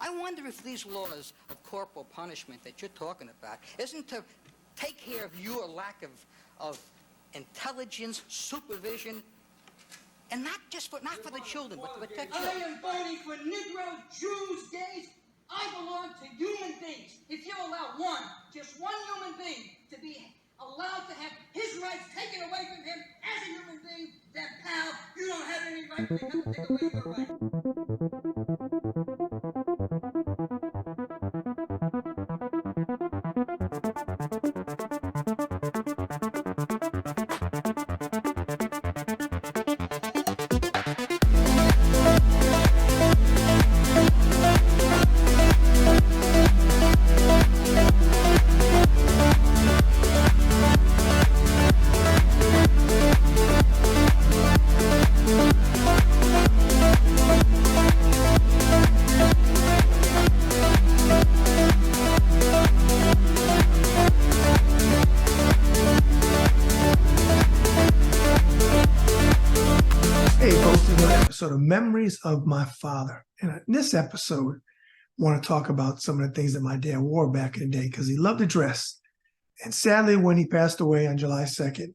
I wonder if these laws of corporal punishment that you're talking about isn't to take care of your lack of intelligence, supervision, and not for the children, but to protect you. I am voting for Negro, Jews, gays. I belong to human beings. If you allow just one human being to be allowed to have his rights taken away from him as a human being, then, pal, you don't have any right to come and take away your rights. Episode of Memories of My Father. And in this episode, I want to talk about some of the things that my dad wore back in the day because he loved to dress. And sadly, when he passed away on July 2nd,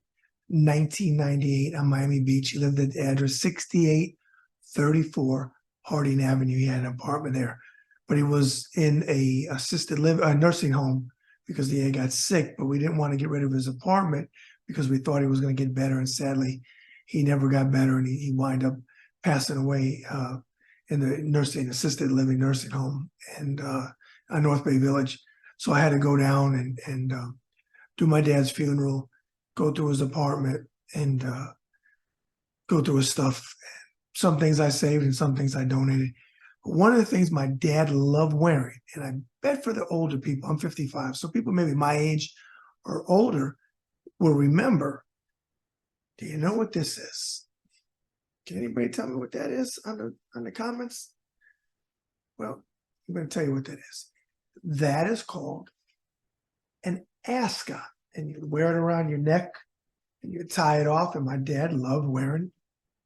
1998 on Miami Beach, he lived at the address 6834 Harding Avenue. He had an apartment there, but he was in a nursing home because he had got sick, but we didn't want to get rid of his apartment because we thought he was going to get better. And sadly, he never got better, and he wound up passing away in the assisted living nursing home and on North Bay Village. So I had to go down and do my dad's funeral, go through his apartment, and go through his stuff. Some things I saved and some things I donated. But one of the things my dad loved wearing, and I bet for the older people, I'm 55, so people maybe my age or older will remember. Do you know what this is? Can anybody tell me what that is on the comments? Well, I'm going to tell you what that is. That is called an ascot, and you wear it around your neck, and you tie it off. And my dad loved wearing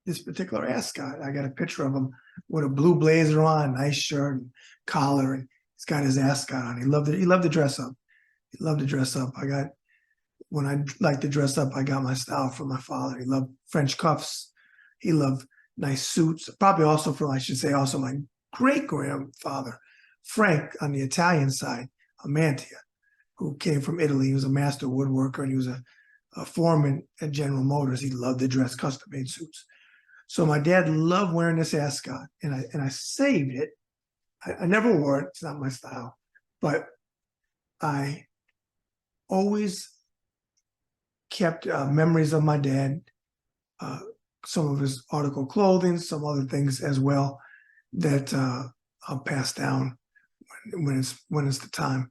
this particular ascot. I got a picture of him with a blue blazer on, nice shirt and collar, and he's got his ascot on. He loved it. He loved to dress up. He loved to dress up. When I like to dress up, I got my style from my father. He loved French cuffs. He loved nice suits. Probably also also my great-grandfather, Frank, on the Italian side, Amantia, who came from Italy. He was a master woodworker, and he was a foreman at General Motors. He loved to dress custom-made suits. So my dad loved wearing this ascot, and I saved it. I never wore it. It's not my style. But I always kept memories of my dad, some of his article clothing, some other things as well that I'll pass down when it's the time.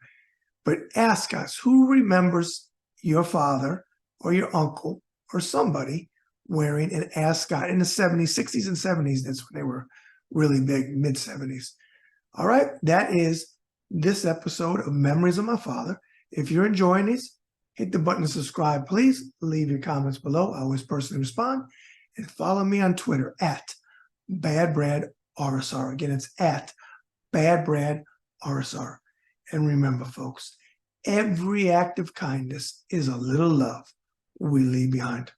But ascots, who remembers your father or your uncle or somebody wearing an ascot in the 70s, 60s, and 70s? That's when they were really big, mid-70s. All right, that is this episode of Memories of My Father. If you're enjoying these, hit the button to subscribe. Please leave your comments below. I always personally respond. And follow me on Twitter at BadBradRSR. Again, it's at BadBradRSR. And remember, folks, every act of kindness is a little love we leave behind.